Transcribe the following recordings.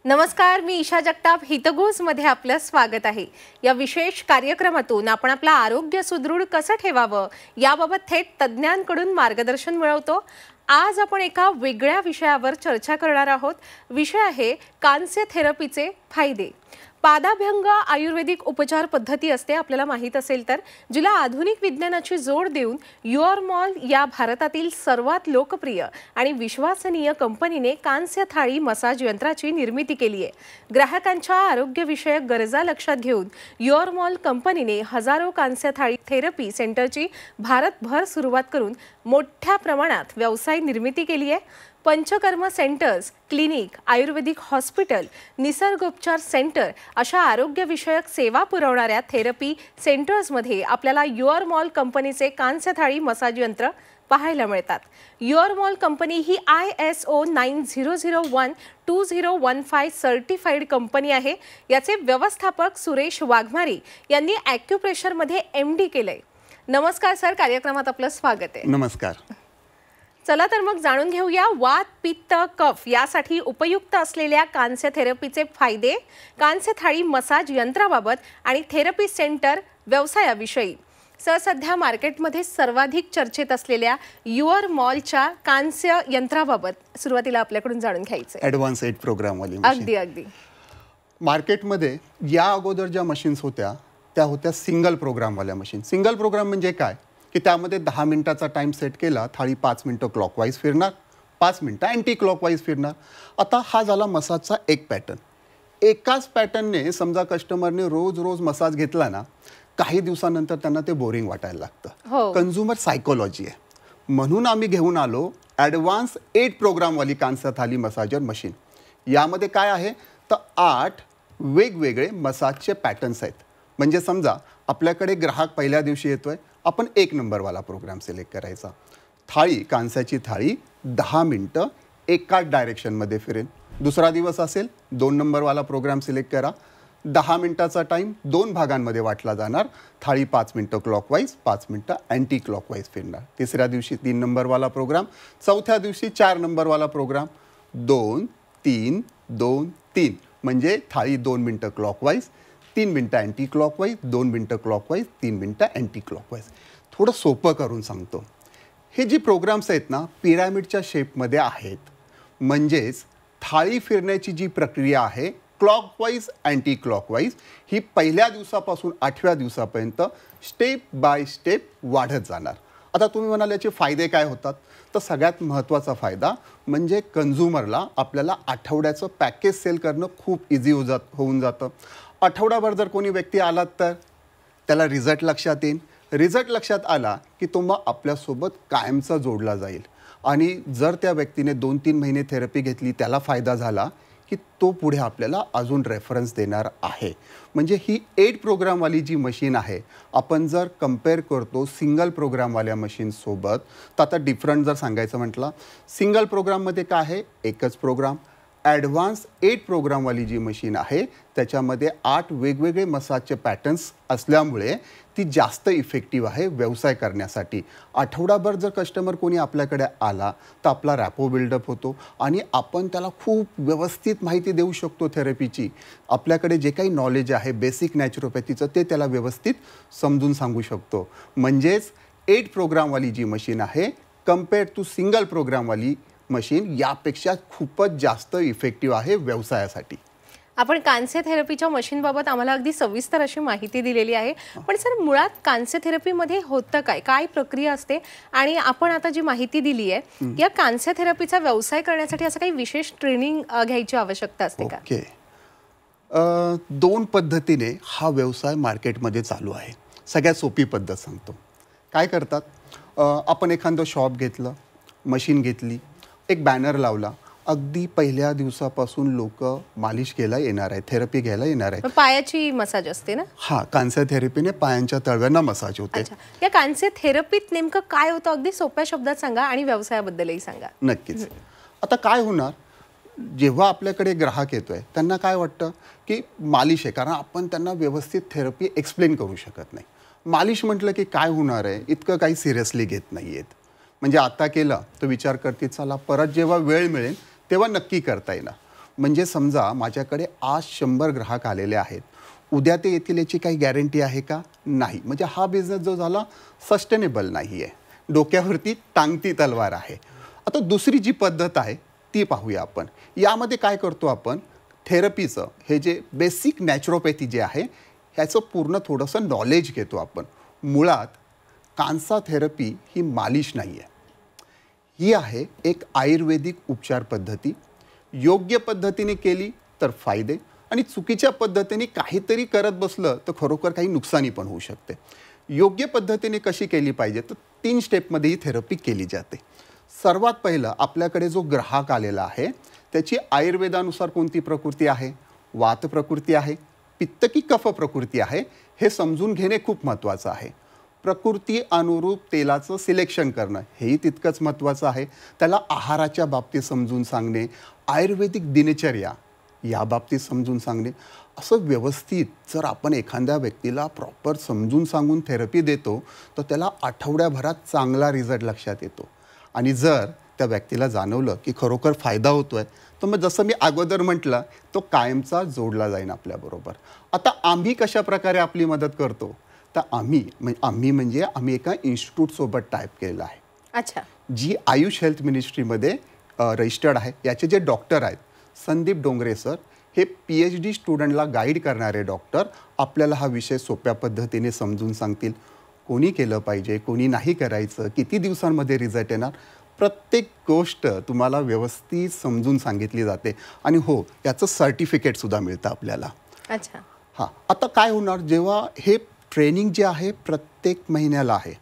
नमस्कार, मी ईशा जगताप. हितगुजमध्ये आपलं स्वागत आहे. या विशेष कार्यक्रमातून आपण आपलं आरोग्य सुदृढ कसं ठेवावं याबाबत थेट तज्ज्ञांकडून मार्गदर्शन मिळवतो. आज आपण एका वेगळ्या विषयावर चर्चा करणार आहोत. विषय आहे कांस्य थेरपीचे फायदे. पादाभ्यंग आयुर्वेदिक उपचार पद्धती असते, आपल्याला माहित असेल तर, जिला आधुनिक विज्ञानाची जोड देऊन युअरमॉल या भारतातील सर्वात लोकप्रिय आणि विश्वसनीय कंपनीने कांस्य थाळी मसाज यंत्राची निर्मिती केली आहे. ग्राहकांच्या आरोग्यविषयक गरजा लक्षात घेऊन युअरमॉल कंपनीने हजारो कांस्य थाळी थेरपी सेंटरची भारतभर सुरुवात करून मोठ्या प्रमाणात व्यवसाय निर्मिती केली आहे. पंचकर्म सेंटर्स, क्लिनिक, आयुर्वेदिक हॉस्पिटल, निसर्गोपचार सेंटर अशा आरोग्यविषयक सेवा पुरवणाऱ्या थेरपी सेंटर्समध्ये आपल्याला युअरमॉल कंपनीचे कांस्य थाळी मसाज यंत्र पाहायला मिळतात. युअरमॉल कंपनी ही ISO 9001-2015 सर्टिफाईड कंपनी आहे. याचे व्यवस्थापक सुरेश वाघमारे यांनी ॲक्युप्रेशरमध्ये MD केलंय. नमस्कार सर, कार्यक्रमात आपलं स्वागत आहे. नमस्कार. चला तर मग जाणून घेऊया वात, पित्त, कफ यासाठी उपयुक्त असलेल्या कांस्य थेरपीचे फायदे, कांस्य थाळी मसाज यंत्राबाबत आणि थेरपी सेंटर व्यवसायाविषयी. सर, सध्या मार्केटमध्ये सर्वाधिक चर्चेत असलेल्या युअरमॉलच्या कांस्य यंत्राबाबत सुरुवातीला आपल्याकडून जाणून घ्यायचं. ॲडव्हान्स 8 प्रोग्राम वाली अगदी मार्केटमध्ये या अगोदर ज्या मशीन्स होत्या त्या होत्या सिंगल प्रोग्रामवाल्या मशीन. सिंगल प्रोग्राम म्हणजे काय की त्यामध्ये 10 मिनिटाचा टाइम सेट केला, थाळी 5 मिनिटं क्लॉकवाईज फिरणार, 5 मिनिटं अँटी क्लॉकवाईज फिरणार. आता हा झाला मसाजचा एक पॅटर्न. एकाच पॅटर्नने समजा कस्टमरने रोज रोज मसाज घेतला ना, काही दिवसानंतर त्यांना ते बोरिंग वाटायला लागतं. कन्झ्युमर सायकोलॉजी आहे. म्हणून आम्ही घेऊन आलो ॲडव्हान्स 8 प्रोग्रामवाली कांस्य थाळी मसाजर मशीन. यामध्ये काय आहे तर 8 वेगवेगळे मसाजचे पॅटर्न्स आहेत. म्हणजे समजा आपल्याकडे ग्राहक पहिल्या दिवशी येतोय, आपण 1 नंबरवाला प्रोग्राम सिलेक्ट करायचा. थाळी, कांस्याची थाळी 10 मिनिटं एकाच डायरेक्शनमध्ये फिरेल. दुसरा दिवस असेल 2 नंबरवाला प्रोग्राम सिलेक्ट करा. 10 मिनिटाचा टाईम 2 भागांमध्ये वाटला जाणार. थाळी 5 मिनिटं क्लॉकवाईज, 5 मिनिटं अँटी क्लॉकवाईज फिरणार. तिसऱ्या दिवशी 3 नंबरवाला प्रोग्राम, चौथ्या दिवशी 4 नंबरवाला प्रोग्राम. 2, 3, 2, 3 म्हणजे थाळी 2 मिनिटं क्लॉकवाईज, 3 मिनिटं अँटी क्लॉकवाईज, 2 मिनिटं क्लॉकवाईज, 3 मिनिटं अँटी क्लॉकवाईज. थोडं सोपं करून सांगतो. हे जी प्रोग्राम्स आहेत ना, पिरॅमिडच्या शेपमध्ये आहेत. म्हणजेच थाळी फिरण्याची जी प्रक्रिया आहे क्लॉकवाईज अँटी क्लॉकवाईज ही पहिल्या दिवसापासून 8व्या दिवसापर्यंत स्टेप बाय स्टेप वाढत जाणार. आता तुम्ही म्हणाल याचे फायदे काय होतात, तर सगळ्यात महत्त्वाचा फायदा म्हणजे कन्झ्युमरला आपल्याला आठवड्याचं पॅकेज सेल करणं खूप इझी होऊन जातं. आठवडाभर जर कोणी व्यक्ती आला तर त्याला रिझल्ट लक्षात येईल. रिझल्ट लक्षात आला की तो मग आपल्यासोबत कायमचा जोडला जाईल. आणि जर त्या व्यक्तीने 2-3 महिने थेरपी घेतली, त्याला फायदा झाला की तो पुढे आपल्याला अजून रेफरन्स देणार आहे. म्हणजे ही 8 प्रोग्रामवाली जी मशीन आहे, आपण जर कम्पेअर करतो सिंगल प्रोग्रामवाल्या मशीनसोबत, तर आता डिफरंट जर सांगायचं म्हटलं, सिंगल प्रोग्राममध्ये काय आहे, एकच प्रोग्राम. ॲडव्हान्स 8 प्रोग्रामवाली जी मशीन आहे त्याच्यामध्ये 8 वेगवेगळे मसाजचे पॅटर्न्स असल्यामुळे ती जास्त इफेक्टिव्ह आहे व्यवसाय करण्यासाठी. आठवडाभर जर कस्टमर कोणी आपल्याकडे आला तर आपला रॅपो बिल्डअप होतो आणि आपण त्याला खूप व्यवस्थित माहिती देऊ शकतो थेरपीची. आपल्याकडे जे काही नॉलेज आहे बेसिक नॅचरोपॅथीचं ते त्याला व्यवस्थित समजून सांगू शकतो. म्हणजेच 8 प्रोग्रामवाली जी मशीन आहे कम्पेअर टू सिंगल प्रोग्रामवाली मशीन यापेक्षा खूपच जास्त इफेक्टिव्ह आहे व्यवसायासाठी. आपण कांस्य थेरपीच्या मशीनबाबत आम्हाला अगदी सविस्तर अशी माहिती दिलेली आहे. पण सर, मुळात कांस्य थेरपीमध्ये होतं काय, काय प्रक्रिया असते, आणि आपण आता जी माहिती दिली आहे या कांस्य थेरपीचा व्यवसाय करण्यासाठी असं काही विशेष ट्रेनिंग घ्यायची आवश्यकता असते का? ओके. 2 पद्धतीने हा व्यवसाय मार्केटमध्ये चालू आहे. सगळ्यात सोपी पद्धत सांगतो. काय करतात, आपण एखादं शॉप घेतलं, मशीन घेतली, एक बॅनर लावला, अगदी पहिल्या दिवसापासून लोक मालिश घ्यायला येणार आहे, थेरपी घ्यायला येणार आहे. पायाची मसाज असते ना? हा, कांस्य थेरपीने पायांच्या तळव्यांना मसाज होते. या कांस्य थेरपीत नेमकं काय होतं, अगदी सोप्या शब्दात सांगा आणि व्यवसायाबद्दलही सांगा. नक्कीच. आता काय होणार, जेव्हा आपल्याकडे ग्राहक येतोय त्यांना काय वाटतं की मालिश आहे, कारण आपण त्यांना व्यवस्थित थेरपी एक्सप्लेन करू शकत नाही. मालिश म्हटलं की काय होणार आहे, इतकं काही सिरियसली घेत नाही आहेत. म्हणजे आता केलं तर विचार करते चला परत जेव्हा वेळ मिळेल तेव्हा नक्की करता येईल. म्हणजे समजा माझ्याकडे आज 100 ग्राहक आलेले आहेत, उद्या ते येतील याची काही गॅरंटी आहे का? नाही. म्हणजे हा बिझनेस जो झाला सस्टेनेबल नाही आहे, डोक्यावरती टांगती तलवार आहे. आता दुसरी जी पद्धत आहे ती पाहूया आपण. यामध्ये काय करतो आपण, थेरपीचं हे जे बेसिक नॅचरोपॅथी जे आहे ह्याचं पूर्ण थोडंसं नॉलेज घेतो आपण. मुळात कांसा थेरपी ही मालिश नाही आहे, ही आहे एक आयुर्वेदिक उपचार पद्धती. योग्य पद्धतीने केली तर फायदे, आणि चुकीच्या पद्धतीने काहीतरी करत बसलं तर खरोखर काही नुकसानी पण होऊ शकते. योग्य पद्धतीने कशी केली पाहिजे, तर 3 स्टेपमध्ये ही थेरपी केली जाते. सर्वात पहिलं आपल्याकडे जो ग्राहक आलेला आहे त्याची आयुर्वेदानुसार कोणती प्रकृती आहे, वात प्रकृती आहे, पित्त की कफ प्रकृती आहे, हे समजून घेणे खूप महत्त्वाचं आहे. प्रकृती अनुरूप तेलाचं सिलेक्शन करणं हेही तितकंच महत्त्वाचं आहे. त्याला आहाराच्या बाबतीत समजून सांगणे, आयुर्वेदिक दिनचर्या या बाबतीत समजून सांगणे, असं व्यवस्थित जर आपण एखाद्या व्यक्तीला प्रॉपर समजून सांगून थेरपी देतो तर त्याला आठवड्याभरात चांगला रिझल्ट लक्षात येतो. आणि जर त्या व्यक्तीला जाणवलं की खरोखर फायदा होतोय तर मग जसं मी अगोदर म्हटलं तो कायमचा जोडला जाईल आपल्याबरोबर. आता आम्ही कशा प्रकारे आपली मदत करतो, तर आम्ही एका इन्स्टिट्यूटसोबत टाईप केलेलं आहे. अच्छा. जी आयुष हेल्थ मिनिस्ट्रीमध्ये रजिस्टर्ड आहे. याचे जे डॉक्टर आहेत संदीप डोंगरे सर, हे PhD स्टुडंटला गाईड करणारे डॉक्टर आपल्याला हा विषय सोप्या पद्धतीने समजून सांगतील. कोणी केलं पाहिजे, कोणी नाही करायचं, किती दिवसांमध्ये रिझल्ट येणार, प्रत्येक गोष्ट तुम्हाला व्यवस्थित समजून सांगितली जाते. आणि हो, याचं सर्टिफिकेटसुद्धा मिळतं आपल्याला. अच्छा. हां, आता काय होणार, जेव्हा हे ट्रेनिंग जे आहे प्रत्येक महिन्याला आहे,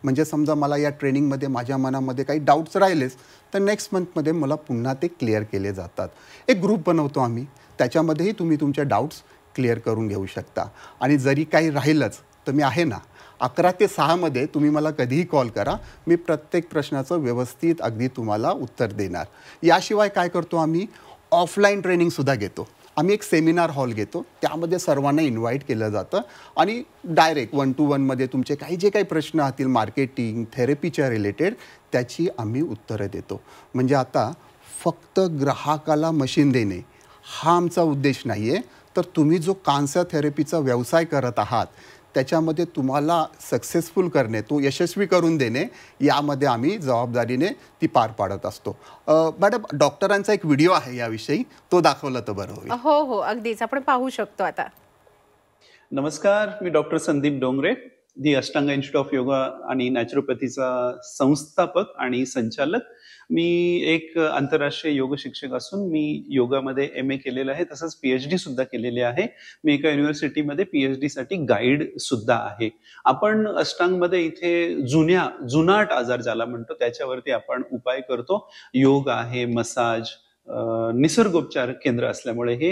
म्हणजे समजा मला या ट्रेनिंगमध्ये माझ्या मनामध्ये काही डाऊट्स राहिलेच तर नेक्स्ट मंथमध्ये मला पुन्हा ते क्लिअर केले जातात. एक ग्रुप बनवतो आम्ही, त्याच्यामध्येही तुम्ही तुमचे डाऊट्स क्लिअर करून घेऊ शकता. आणि जरी काही राहिलंच तर मी आहे ना, 11 ते 6 तुम्ही मला कधीही कॉल करा, मी प्रत्येक प्रश्नाचं व्यवस्थित अगदी तुम्हाला उत्तर देणार. याशिवाय काय करतो आम्ही, ऑफलाईन ट्रेनिंगसुद्धा घेतो. आम्ही एक सेमिनार हॉल घेतो, त्यामध्ये सर्वांना इन्व्हाइट केलं जातं आणि डायरेक्ट 1 to 1 तुमचे जे काही प्रश्न असतील मार्केटिंग थेरपीच्या रिलेटेड त्याची आम्ही उत्तरं देतो. म्हणजे आता फक्त ग्राहकाला मशीन देणे हा आमचा उद्देश नाही आहे, तर तुम्ही जो कांसा थेरपीचा व्यवसाय करत आहात त्याच्यामध्ये तुम्हाला सक्सेसफुल करणे, तो यशस्वी करून देणे, यामध्ये आम्ही जबाबदारीने ती पार पाडत असतो. मॅडम, डॉक्टरांचा एक व्हिडिओ आहे याविषयी, तो दाखवला तर बरं होईल. हो हो, अगदीच आपण पाहू शकतो आता. नमस्कार, मी doctor Sandeep Dongre, the Ashtang institute of yoga आणि नॅचरोपॅथीचा संस्थापक आणि संचालक. मी एक आंतरराष्ट्रीय योग शिक्षक असून मी योगामध्ये MA केलेलं आहे, तसंच PhD सुद्धा केलेले आहे. मी एका युनिव्हर्सिटीमध्ये PhD साठी गाईड सुद्धा आहे. आपण अष्टांगमध्ये इथे जुनाट आजार ज्याला म्हणतो त्याच्यावरती आपण उपाय करतो. योग आहे, मसाज, निसर्गोपचार केंद्र असल्यामुळे हे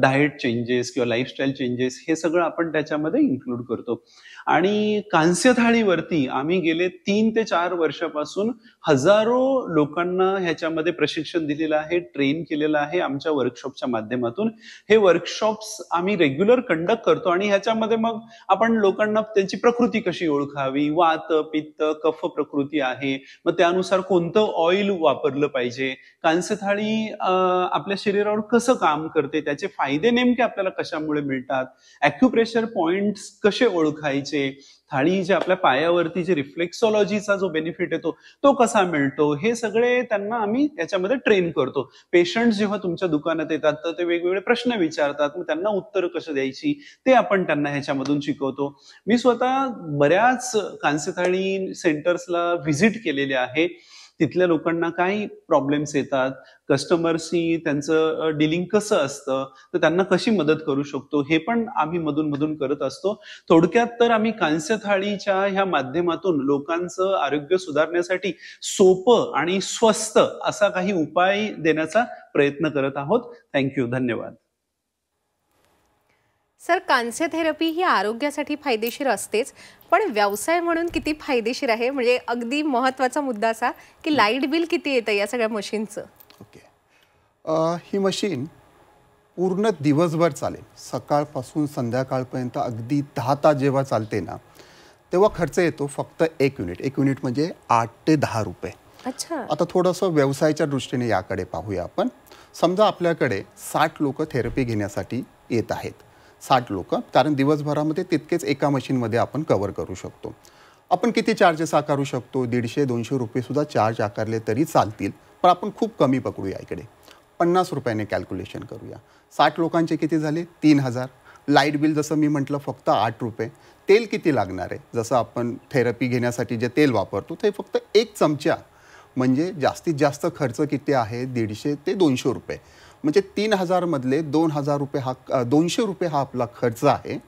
डाएट चेंजेस किंवा लाईफस्टाईल चेंजेस हे सगळं आपण त्याच्यामध्ये इन्क्लूड करतो. आणि कांस्य थाळीवरती आम्ही गेले 3 ते 4 वर्षापासून हजारो लोकांना ह्याच्यामध्ये प्रशिक्षण दिलेलं आहे, ट्रेन केलेलं आहे आमच्या वर्कशॉपच्या माध्यमातून. हे वर्कशॉप्स आम्ही रेग्युलर कंडक्ट करतो आणि ह्याच्यामध्ये मग आपण लोकांना त्यांची प्रकृती कशी ओळखावी, वात पित्त कफ प्रकृती आहे, मग त्यानुसार कोणतं ऑइल वापरलं पाहिजे, कांस्य थाळी आपल्या शरीरावर कसं काम करते, त्याचे फायदे नेमके आपल्याला कशामुळे मिळतात, ॲक्युप्रेशर पॉइंट्स कसे ओळखायचे, थाळी जे आपल्या पायावरती जे रिफ्लेक्सॉलॉजीचा जो बेनिफिट येतो तो कसा मिळतो, हे सगळे त्यांना आम्ही याच्यामध्ये ट्रेन करतो. पेशंट जेव्हा तुमच्या दुकानात येतात तर ते वेगवेगळे प्रश्न विचारतात, मग त्यांना उत्तर कसं द्यायची ते आपण त्यांना ह्याच्यामधून शिकवतो. मी स्वतः बऱ्याच कांस्य थाळी सेंटर्सला व्हिजिट केलेले आहे. तिथल्या लोकांना काय प्रॉब्लेम्स येतात, कस्टमर्सशी त्यांचं डिलिंग कसं असतं, तर त्यांना कशी मदत करू शकतो हे पण आम्ही मधून करत असतो. थोडक्यात तर आम्ही कांस्य थाळीच्या ह्या माध्यमातून लोकांचं आरोग्य सुधारण्यासाठी सोपं आणि स्वस्त असा काही उपाय देण्याचा प्रयत्न करत आहोत. थँक्यू, धन्यवाद. सर, कांस्य थेरपी ही आरोग्यासाठी फायदेशीर असतेच, पण व्यवसाय म्हणून किती फायदेशीर आहे, म्हणजे अगदी महत्त्वाचा मुद्दा असा की लाईट बिल किती येतं या सगळ्या मशीनचं? ओके, ही मशीन पूर्ण दिवसभर चालेल, सकाळपासून संध्याकाळपर्यंत अगदी 10 तास जेव्हा चालते ना तेव्हा खर्च येतो फक्त 1 युनिट. 1 युनिट म्हणजे 8 ते 10 रुपये. अच्छा. आता थोडंसं व्यवसायाच्या दृष्टीने याकडे पाहूया आपण. समजा आपल्याकडे 60 लोक थेरपी घेण्यासाठी येत आहेत. 60 लोक, कारण दिवसभरामध्ये तितकेच एका मशीनमध्ये आपण कव्हर करू शकतो. आपण किती चार्जेस आकारू शकतो? 150-200 रुपये सुद्धा चार्ज आकारले तरी चालतील, पण आपण खूप कमी पकडूया. इकडे 50 रुपयाने कॅल्क्युलेशन करूया. 60 लोकांचे किती झाले? 3000. लाईट बिल जसं मी म्हटलं फक्त 8 रुपये. तेल किती लागणार आहे? जसं आपण थेरपी घेण्यासाठी जे तेल वापरतो ते फक्त 1 चमचा, म्हणजे जास्तीत जास्त खर्च किती आहे? 150 ते 200 रुपये. म्हणजे 3000 मधले 2000 रुपये हा 200 रुपये हा आपला खर्च आहे.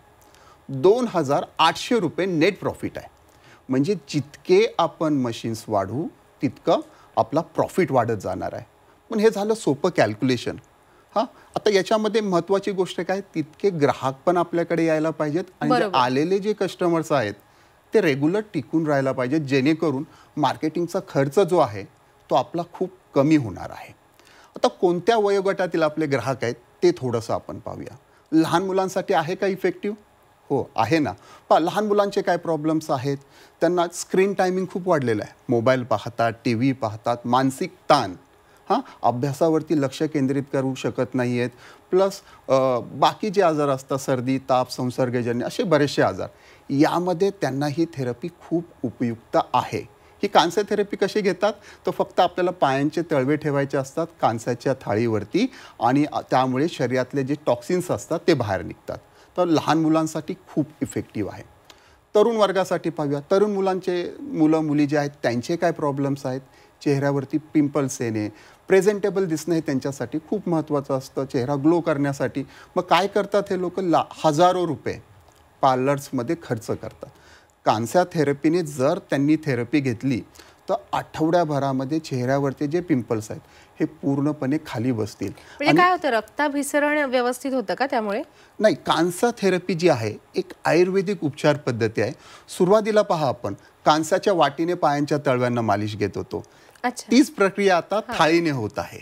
2800 रुपये नेट प्रॉफिट आहे. म्हणजे जितके आपण मशीन्स वाढवू तितकं आपला प्रॉफिट वाढत जाणार आहे. पण हे झालं सोपं कॅल्क्युलेशन. हां, आता याच्यामध्ये महत्त्वाची गोष्ट काय? तितके ग्राहक पण आपल्याकडे यायला पाहिजेत आणि जे आलेले जे कस्टमर्स आहेत ते रेग्युलर टिकून राहायला पाहिजेत, जेणेकरून मार्केटिंगचा खर्च जो आहे तो आपला खूप कमी होणार आहे. आता कोणत्या वयोगटातील आपले ग्राहक आहेत ते थोडंसं आपण पाहूया. लहान मुलांसाठी आहे का इफेक्टिव्ह? हो, आहे ना. लहान मुलांचे काय प्रॉब्लेम्स आहेत? त्यांना स्क्रीन टायमिंग खूप वाढलेलं आहे. मोबाईल पाहतात, टी व्ही पाहतात, मानसिक ताण, अभ्यासावरती लक्ष केंद्रित करू शकत नाही आहेत. प्लस बाकी जे आजार असतात, सर्दी, ताप, संसर्गजन्य असे बरेचसे आजार, यामध्ये त्यांना ही थेरपी खूप उपयुक्त आहे. ही कांस्य थेरपी कशी घेतात? तर फक्त आपल्याला पायांचे तळवे ठेवायचे असतात कांस्याच्या थाळीवरती आणि त्यामुळे शरीरातले जे टॉक्सिन्स असतात ते बाहेर निघतात. तर लहान मुलांसाठी खूप इफेक्टिव्ह आहे. तरुण वर्गासाठी पाहूया. तरुण मुलं मुली जे आहेत त्यांचे काय प्रॉब्लेम्स आहेत? चेहऱ्यावरती पिंपल्स येणे, प्रेझेंटेबल दिसणं हे त्यांच्यासाठी खूप महत्त्वाचं असतं, चेहरा ग्लो करण्यासाठी. मग काय करतात हे लोक? हजारो रुपये पार्लर्समध्ये खर्च करतात. कांस्या थेरपीने जर त्यांनी थेरपी घेतली तर आठवड्याभरामध्ये चेहऱ्यावरती जे पिंपल्स आहेत हे पूर्णपणे खाली बसतील. म्हणजे काय होतं, रक्ताभिसरण व्यवस्थित होतं का त्यामुळे? नाही, कांसा थेरपी जी आहे एक आयुर्वेदिक उपचार पद्धती आहे. सुरुवातीला पहा, आपण कांसाच्या वाटीने पायांच्या तळव्यांना मालिश घेत होतो. तीच प्रक्रिया आता थाळीने होत आहे.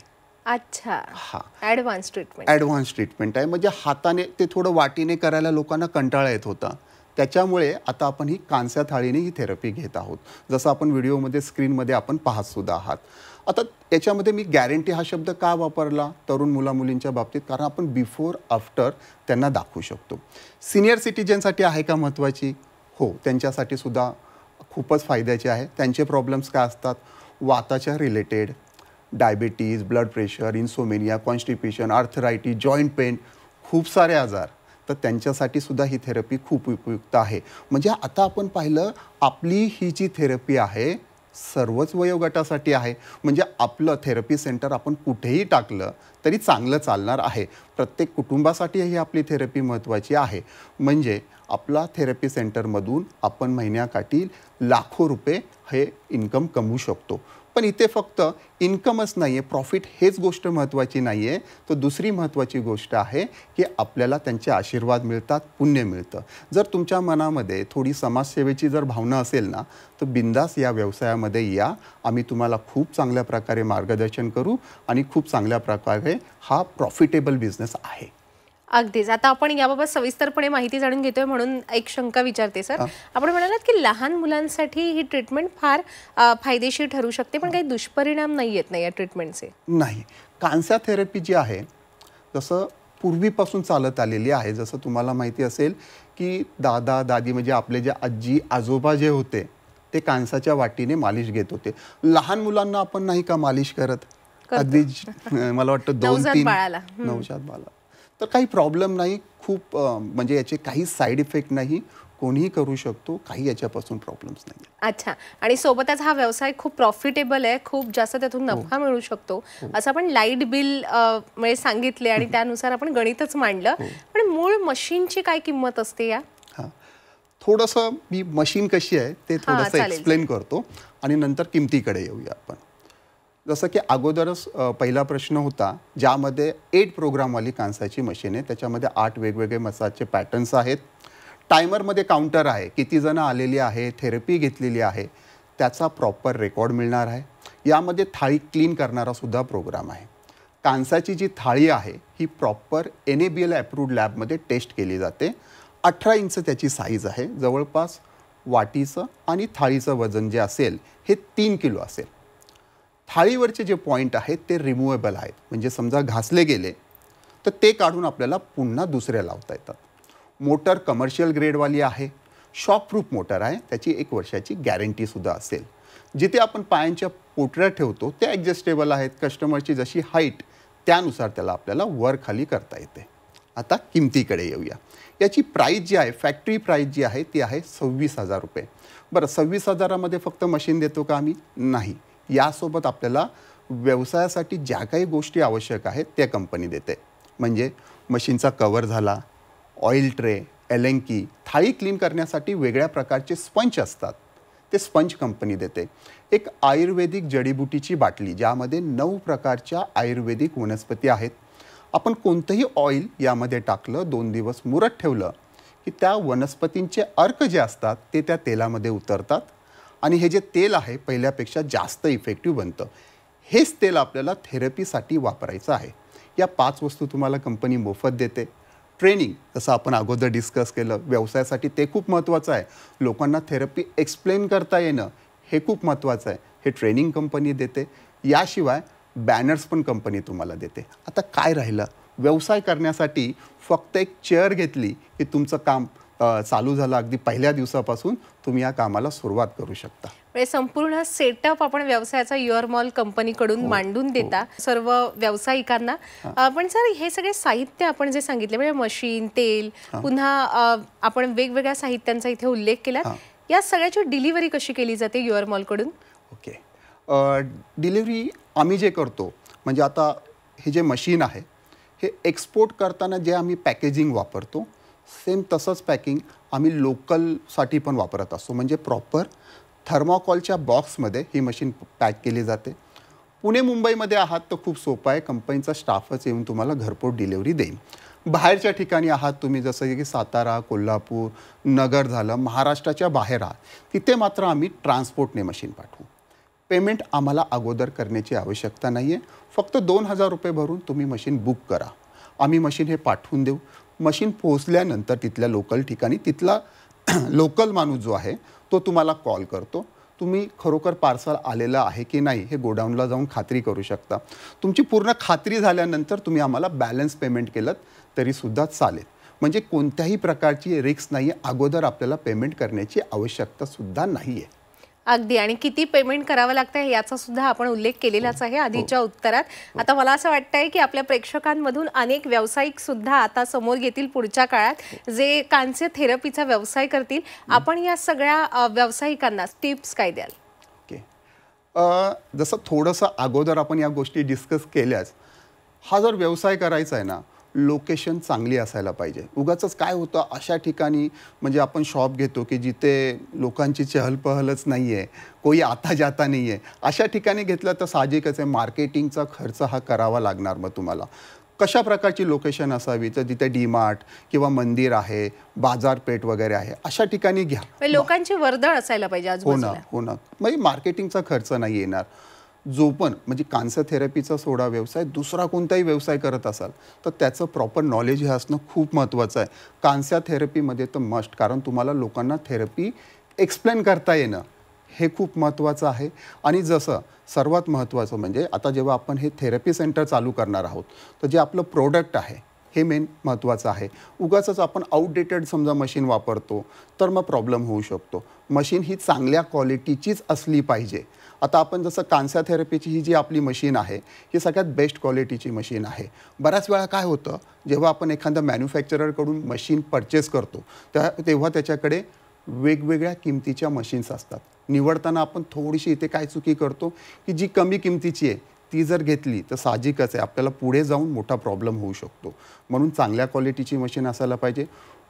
अच्छा, हा ॲडव्हान्स ट्रीटमेंट आहे. म्हणजे हाताने ते थोडं वाटीने करायला लोकांना कंटाळा येत होता. त्याच्यामुळे आता आपण ही कांस्या थाळीने ही थेरपी घेत आहोत, जसं आपण व्हिडिओमध्ये स्क्रीनमध्ये आपण पाहत सुद्धा आहात. आता याच्यामध्ये मी गॅरंटी हा शब्द का वापरला तरुण मुलींच्या बाबतीत? कारण आपण बिफोर आफ्टर त्यांना दाखवू शकतो. सिनियर सिटीजनसाठी आहे का महत्त्वाची? हो, त्यांच्यासाठी सुद्धा खूपच फायद्याचे आहे. त्यांचे प्रॉब्लेम्स काय असतात? वाताच्या related, diabetes, blood pressure, insomnia, constipation, arthritis, joint pain, खूप सारे आजार. तर त्यांच्यासाठी सुद्धा ही थेरपी खूप उपयुक्त आहे. म्हणजे आता आपण पाहिलं, आपली ही जी थेरपी आहे सर्वच वयोगटासाठी आहे. म्हणजे आपलं थेरपी सेंटर आपण कुठेही टाकलं तरी चांगलं चालणार आहे. प्रत्येक कुटुंबासाठी ही आपली थेरपी महत्त्वाची आहे. म्हणजे आपला थेरपी सेंटरमधून आपण महिन्याकाठी लाखो रुपये हे इन्कम कमवू शकतो. पण इथे फक्त इन्कमच नाही आहे, प्रॉफिट हेच गोष्ट महत्त्वाची नाही आहे. तर दुसरी महत्त्वाची गोष्ट आहे की आपल्याला त्यांचे आशीर्वाद मिळतात, पुण्य मिळतं. जर तुमच्या मनामध्ये थोडी समाजसेवेची जर भावना असेल ना, तर बिंदास या व्यवसायामध्ये या. आम्ही तुम्हाला खूप चांगल्या प्रकारे मार्गदर्शन करू आणि खूप चांगल्या प्रकारे हा प्रॉफिटेबल बिझनेस आहे. अगदीच. आता आपण याबाबत सविस्तरपणे माहिती जाणून घेतोय, म्हणून एक शंका विचारते सर. आपण म्हणालात की लहान मुलांसाठी ही ट्रीटमेंट फार फायदेशीर ठरू शकते, पण काही दुष्परिणाम नाही आहेत ना या ट्रीटमेंटचे? नाही. कांस्या थेरपी जी आहे जसं पूर्वीपासून चालत आलेली आहे. जसं तुम्हाला माहिती असेल की दादा दादी म्हणजे आपले जे आजी आजोबा जे होते ते कांसाच्या वाटीने मालिश घेत होते. लहान मुलांना आपण नाही का मालिश करत? अगदी मला वाटतं 2-3 नवजात बाळाला. तर काही प्रॉब्लेम नाही. खूप म्हणजे याचे काही साईड इफेक्ट नाही. कोणीही करू शकतो, काही याच्यापासून प्रॉब्लेम्स नाही. अच्छा. आणि सोबतच हा व्यवसाय खूप प्रॉफिटेबल आहे, खूप जास्त त्यातून नफा मिळू शकतो असं आपण लाईट बिल म्हणजे सांगितले आणि त्यानुसार आपण गणितच मांडलं. पण मूळ मशीनची काय किंमत असते या? थोडंसं मी मशीन कशी आहे ते थोडंसं एक्सप्लेन करतो आणि नंतर किमतीकडे येऊया आपण. जसं की अगोदरच पहिला प्रश्न होता, ज्यामध्ये 8 प्रोग्रामवाली कांसाची मशीन आहे. त्याच्यामध्ये 8 वेगवेगळे मसाजचे पॅटर्न्स आहेत. टायमरमध्ये काउंटर आहे, किती जण आलेली आहे, थेरपी घेतलेली आहे त्याचा प्रॉपर रेकॉर्ड मिळणार आहे. यामध्ये थाळी क्लीन करणारा सुद्धा प्रोग्राम आहे. कांसाची जी थाळी आहे ही प्रॉपर NABL अप्रूव्ड लॅबमध्ये टेस्ट केली जाते. 18 इंच त्याची साईज आहे. जवळपास वाटीचं आणि थाळीचं वजन जे असेल हे 3 किलो असेल. थाळीवरचे जे पॉईंट आहेत ते रिमूवेबल आहेत, म्हणजे समजा घासले गेले तर ते काढून आपल्याला पुन्हा दुसऱ्या लावता येतात. मोटर कमर्शियल ग्रेडवाली आहे, शॉकप्रूफ मोटर आहे, त्याची 1 वर्षाची गॅरंटीसुद्धा असेल. जिथे आपण पायांच्या पोटऱ्या ठेवतो ते ॲडजस्टेबल आहेत, कस्टमरची जशी हाईट त्यानुसार त्याला आपल्याला वर खाली करता येते. आता किमतीकडे येऊया. याची प्राईस जी आहे, फॅक्टरी प्राईस जी आहे ती आहे 26,000 रुपये. बरं, 26,000मध्ये फक्त मशीन देतो का आम्ही? नाही. यासोबत आपल्याला व्यवसायासाठी ज्या काही गोष्टी आवश्यक आहेत त्या कंपनी देते. म्हणजे मशीनचा कवर झाला, ऑइल ट्रे, एलेंकी, थाळी क्लीन करण्यासाठी वेगळ्या प्रकारचे स्पंज असतात, ते स्पंज कंपनी देते. एक आयुर्वेदिक जडीबुटीची बाटली ज्यामध्ये 9 प्रकारच्या आयुर्वेदिक वनस्पती आहेत. आपण कोणतंही ऑइल यामध्ये टाकलं, 2 दिवस मुरत ठेवलं की त्या वनस्पतींचे अर्क जे असतात ते त्या तेलामध्ये उतरतात आणि हे जे तेल आहे पहिल्यापेक्षा जास्त इफेक्टिव्ह बनतं. हेच तेल आपल्याला थेरपीसाठी वापरायचं आहे. या 5 वस्तू तुम्हाला कंपनी मोफत देते. ट्रेनिंग, जसं आपण अगोदर डिस्कस केलं, व्यवसायासाठी ते खूप महत्त्वाचं आहे. लोकांना थेरपी एक्सप्लेन करता येणं हे खूप महत्त्वाचं आहे. हे ट्रेनिंग कंपनी देते. याशिवाय बॅनर्स पण कंपनी तुम्हाला देते. आता काय राहिलं? व्यवसाय करण्यासाठी फक्त एक चेअर घेतली की तुमचं काम चालू झालं. अगदी पहिल्या दिवसापासून तुम्ही या कामाला सुरुवात करू शकता. म्हणजे संपूर्ण सेटअप आपण व्यवसायाचा युअर मॉल कंपनीकडून मांडून देता सर्व व्यावसायिकांना. पण सर, हे सगळे साहित्य आपण जे सांगितले, म्हणजे मशीन, तेल, पुन्हा आपण वेगवेगळ्या साहित्यांचा इथे उल्लेख केला, या सगळ्याची डिलिव्हरी कशी केली जाते युअर मॉलकडून? ओके, डिलिव्हरी आम्ही जे करतो, म्हणजे आता हे जे मशीन आहे हे एक्सपोर्ट करताना जे आम्ही पॅकेजिंग वापरतो सेम तसंच पॅकिंग आम्ही लोकलसाठी पण वापरत असतो. म्हणजे प्रॉपर थर्मोकॉलच्या बॉक्समध्ये ही मशीन पॅक केली जाते. पुणे मुंबईमध्ये आहात तर खूप सोपं आहे, कंपनीचा स्टाफच येऊन तुम्हाला घरपोच डिलिव्हरी देईल. बाहेरच्या ठिकाणी आहात तुम्ही, जसं की सातारा, कोल्हापूर, नगर झालं, महाराष्ट्राच्या बाहेर आहात, तिथे मात्र आम्ही ट्रान्सपोर्टने मशीन पाठवू. पेमेंट आम्हाला अगोदर करण्याची आवश्यकता नाही आहे. फक्त 2,000 रुपये भरून तुम्ही मशीन बुक करा, आम्ही मशीन हे पाठवून देऊ. मशीन पोहोचल्यानंतर तिथल्या लोकल ठिकाणी तिथला लोकल माणूस जो आहे तो तुम्हाला कॉल करतो. तुम्ही खरोखर पार्सल आलेलं आहे की नाही हे गोडाऊनला जाऊन खात्री करू शकता. तुमची पूर्ण खात्री झाल्यानंतर तुम्ही आम्हाला बॅलन्स पेमेंट केलं तरीसुद्धा चालेल. म्हणजे कोणत्याही प्रकारची रिस्क नाही आहे, अगोदर आपल्याला पेमेंट करण्याची आवश्यकतासुद्धा नाही आहे. अगदी. आणि किती पेमेंट करावं लागतं याचा सुद्धा आपण उल्लेख केलेलाच आहे आधीच्या उत्तरात. आता मला असं वाटतंय की आपल्या प्रेक्षकांमधून अनेक व्यावसायिक सुद्धा आता समोर येतील पुढच्या काळात, जे कांस्य थेरपीचा व्यवसाय करतील. आपण या सगळ्या व्यावसायिकांना टिप्स काय द्याल? ओके, जसं थोडंसं अगोदर आपण या गोष्टी डिस्कस केल्याच, हा जर व्यवसाय करायचा आहे ना, लोकेशन चांगली असायला पाहिजे. उगाचच काय होतं अशा ठिकाणी, म्हणजे आपण शॉप घेतो की जिथे लोकांची चहलपहलच नाही आहे, कोई आता जाता नाही आहे, अशा ठिकाणी घेतलं तर साहजिकच आहे मार्केटिंगचा खर्च हा करावा लागणार. मग तुम्हाला कशा प्रकारची लोकेशन असावी, तर तिथे डीमार्ट किंवा मंदिर आहे, बाजारपेठ वगैरे आहे, अशा ठिकाणी घ्या. लोकांची वर्दळ असायला पाहिजे आजूबाजूला. हो ना. म्हणजे मार्केटिंगचा खर्च नाही येणार. जो पण म्हणजे कांस्य थेरपीचा सोडा व्यवसाय, दुसरा कोणताही व्यवसाय करत असाल तर त्याचं प्रॉपर नॉलेज हे असणं खूप महत्त्वाचं आहे. कांस्य थेरपीमध्ये तर मस्ट, कारण तुम्हाला लोकांना थेरपी एक्सप्लेन करता येणं हे खूप महत्त्वाचं आहे. आणि जसं सर्वात महत्त्वाचं म्हणजे आता जेव्हा आपण हे थेरपी सेंटर चालू करणार आहोत तर जे आपलं प्रोडक्ट आहे हे मेन महत्त्वाचं आहे. उगाचच आपण आउटडेटेड समजा मशीन वापरतो तर मग प्रॉब्लेम होऊ शकतो. मशीन ही चांगल्या क्वालिटीचीच असली पाहिजे. आता आपण जसं कांस्य थेरपीची ही जी आपली मशीन आहे ही सगळ्यात बेस्ट क्वालिटीची मशीन आहे. बऱ्याच वेळा काय होतं, जेव्हा आपण एखाद्या मॅन्युफॅक्चररकडून मशीन परचेस करतो तेव्हा त्याच्याकडे वेगवेगळ्या किमतीच्या मशीन्स असतात. निवडताना आपण थोडीशी इथे काय चुकी करतो की जी कमी किमतीची आहे ती जर घेतली तर साहजिकच आहे आपल्याला पुढे जाऊन मोठा प्रॉब्लेम होऊ शकतो. म्हणून चांगल्या क्वालिटीची मशीन असायला पाहिजे.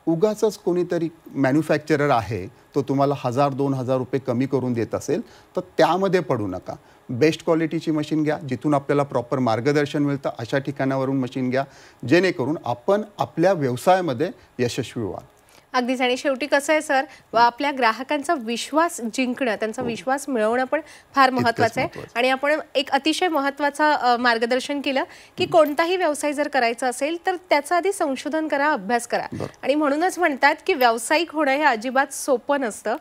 उगाचच कोणीतरी मॅन्युफॅक्चरर आहे तो तुम्हाला 1,000-2,000 रुपये कमी करून देत असेल तर त्यामध्ये पडू नका. बेस्ट क्वालिटीची मशीन घ्या, जिथून आपल्याला प्रॉपर मार्गदर्शन मिळतं अशा ठिकाणावरून मशीन घ्या, जेणेकरून आपण आपल्या व्यवसायामध्ये यशस्वी व्हाल. अगदीच. आणि शेवटी कसं आहे सर, आपल्या ग्राहकांचा विश्वास जिंकणं, त्यांचा विश्वास मिळवणं पण फार महत्त्वाचं आहे. आणि आपण एक अतिशय महत्त्वाचा मार्गदर्शन केलं की कोणताही व्यवसाय जर करायचा असेल तर त्याचं आधी संशोधन करा, अभ्यास करा. आणि म्हणूनच म्हणतात की व्यावसायिक होणं हे अजिबात सोपं नसतं.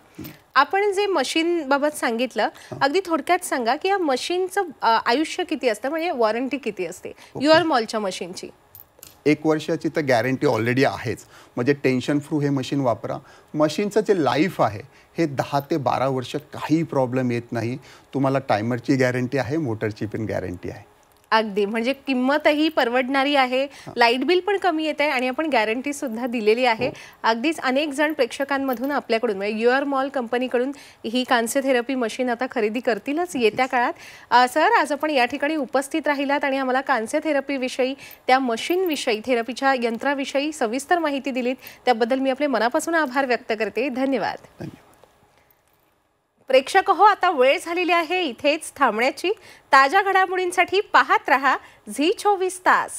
आपण जे मशीन बाबत सांगितलं, अगदी थोडक्यात सांगा की या मशीनचं आयुष्य किती असतं, म्हणजे वॉरंटी किती असते युअर मॉलच्या मशीनची? 1 वर्षाची तर गॅरंटी ऑलरेडी आहेच. म्हणजे टेन्शन फ्रू हे मशीन वापरा. मशीनचं जे लाईफ आहे हे 10 ते 12 वर्ष काही प्रॉब्लेम येत नाही. तुम्हाला टायमरची गॅरंटी आहे, मोटरची पण गॅरंटी आहे. अगदी, म्हणजे किंमतही परवडणारी आहे, लाईट बिल पण कमी येत आहे आणि आपण गॅरंटी सुद्धा दिलेली आहे. अगदीच अनेक जण प्रेक्षकांमधून आपल्याकडून म्हणजे युअर मॉल कंपनीकडून ही कांस्य थेरपी मशीन आता खरेदी करतीलच येत्या काळात. सर, आज आपण या ठिकाणी उपस्थित राहिलात आणि आम्हाला कांस्य थेरपीविषयी, त्या मशीनविषयी, थेरपीच्या यंत्राविषयी सविस्तर माहिती दिलीत. त्याबद्दल मी आपले मनापासून आभार व्यक्त करते. धन्यवाद. प्रेक्षक हो, आता वेळ झालेली आहे इथेच थांबण्याची. ताज्या घडामोडींसाठी पाहत रहा झी 24 तास.